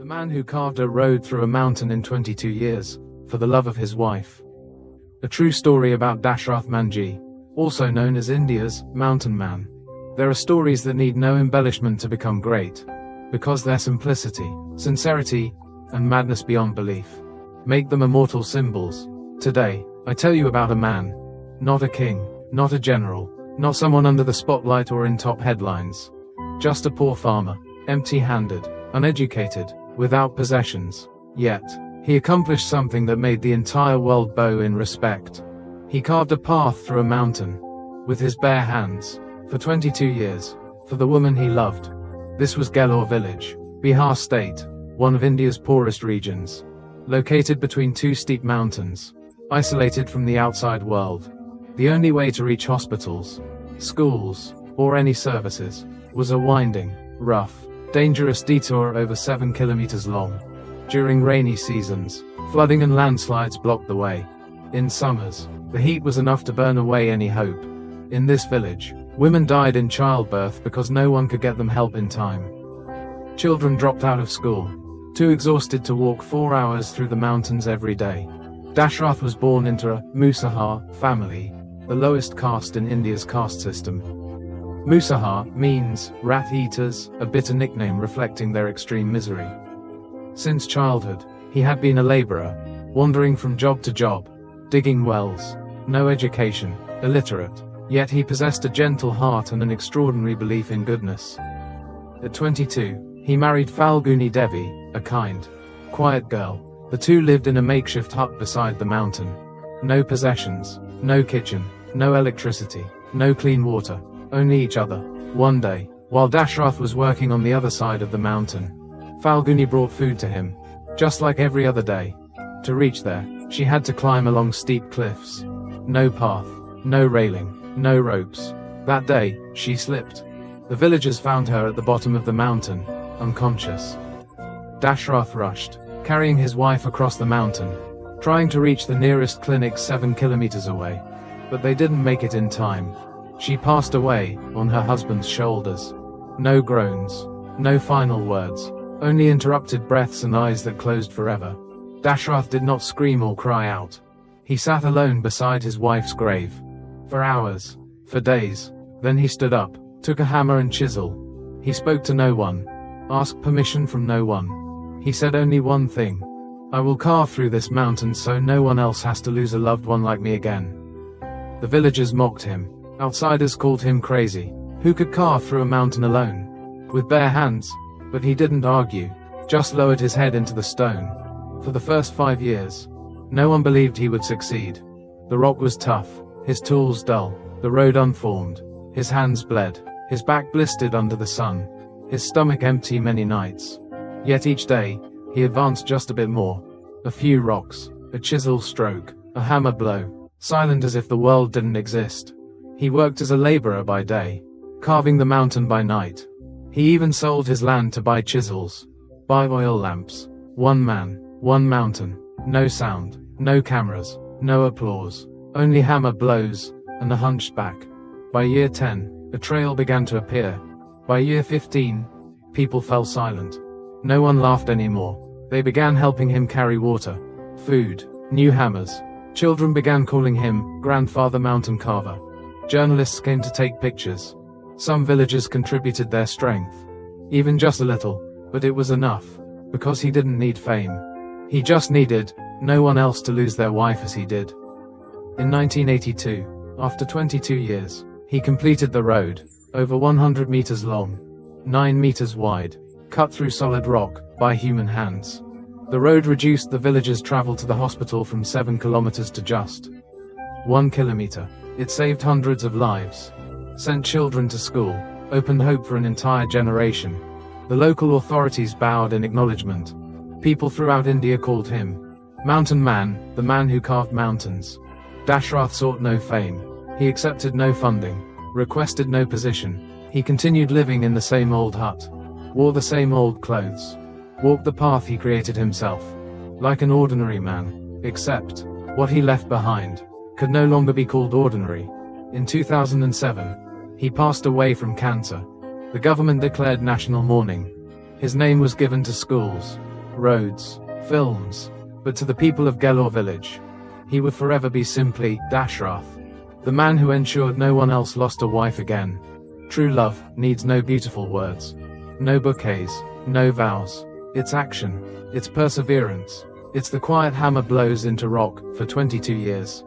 man who carved a road through a mountain in 22 years, for the love of his wife. A true story about Dashrath Manjhi, also known as India's mountain man. There are stories that need no embellishment to become great, because their simplicity, sincerity, and madness beyond belief make them immortal symbols. Today, I tell you about a man, not a king, not a general, not someone under the spotlight or in top headlines. Just a poor farmer, empty-handed, uneducated, without possessions. Yet, he accomplished something that made the entire world bow in respect. He carved a path through a mountain, with his bare hands, for 22 years, for the woman he loved. This was Gelore village, Bihar state, one of India's poorest regions. Located between two steep mountains, isolated from the outside world. The only way to reach hospitals, schools, or any services, was a winding, rough, dangerous detour over 7 kilometers long. During rainy seasons, flooding and landslides blocked the way. In summers, the heat was enough to burn away any hope. In this village, women died in childbirth because no one could get them help in time. Children dropped out of school, too exhausted to walk 4 hours through the mountains every day. Dashrath was born into a Musahar family, the lowest caste in India's caste system. Musahar means rat eaters, a bitter nickname reflecting their extreme misery. Since childhood, he had been a laborer, wandering from job to job, digging wells, no education, illiterate, yet he possessed a gentle heart and an extraordinary belief in goodness. At 22, he married Falguni Devi, a kind, quiet girl. The two lived in a makeshift hut beside the mountain. No possessions, no kitchen, no electricity, no clean water, only each other. One day, while Dashrath was working on the other side of the mountain, Falguni brought food to him, just like every other day. To reach there, she had to climb along steep cliffs. No path, no railing, no ropes. That day, she slipped. The villagers found her at the bottom of the mountain, unconscious. Dashrath rushed, carrying his wife across the mountain, trying to reach the nearest clinic 7 kilometers away. But they didn't make it in time. She passed away, on her husband's shoulders. No groans, no final words, only interrupted breaths and eyes that closed forever. Dashrath did not scream or cry out. He sat alone beside his wife's grave. For hours, for days. Then he stood up, took a hammer and chisel. He spoke to no one, asked permission from no one. He said only one thing: I will carve through this mountain so no one else has to lose a loved one like me again. The villagers mocked him. Outsiders called him crazy. Who could carve through a mountain alone, with bare hands? But he didn't argue, just lowered his head into the stone. For the first 5 years, no one believed he would succeed. The rock was tough, his tools dull, the road unformed. His hands bled, his back blistered under the sun, his stomach empty many nights. Yet each day, he advanced just a bit more. A few rocks, a chisel stroke, a hammer blow, silent as if the world didn't exist. He worked as a laborer by day, carving the mountain by night. He even sold his land to buy chisels, buy oil lamps. One man, one mountain, no sound, no cameras, no applause, only hammer blows, and a hunched back. By year 10, a trail began to appear. By year 15, people fell silent. No one laughed anymore. They began helping him carry water, food, new hammers. Children began calling him Grandfather Mountain Carver. Journalists came to take pictures. Some villagers contributed their strength, even just a little, but it was enough, because he didn't need fame. He just needed no one else to lose their wife as he did. In 1982, after 22 years, he completed the road, over 100 meters long, 9 meters wide, cut through solid rock, by human hands. The road reduced the villagers' travel to the hospital from 7 kilometers to just 1 kilometer. It saved hundreds of lives, sent children to school, opened hope for an entire generation. The local authorities bowed in acknowledgement. People throughout India called him Mountain Man, the man who carved mountains. Dashrath sought no fame. He accepted no funding, requested no position. He continued living in the same old hut, wore the same old clothes, walked the path he created himself, like an ordinary man, except what he left behind could no longer be called ordinary. In 2007, he passed away from cancer. The government declared national mourning. His name was given to schools, roads, films. But to the people of Gelor village, he would forever be simply Dashrath, the man who ensured no one else lost a wife again. True love needs no beautiful words, no bouquets, no vows. It's action, it's perseverance, it's the quiet hammer blows into rock for 22 years.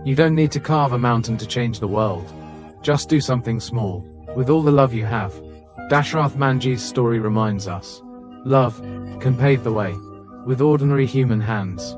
You don't need to carve a mountain to change the world. Just do something small, with all the love you have. Dashrath Manjhi's story reminds us, love can pave the way, with ordinary human hands.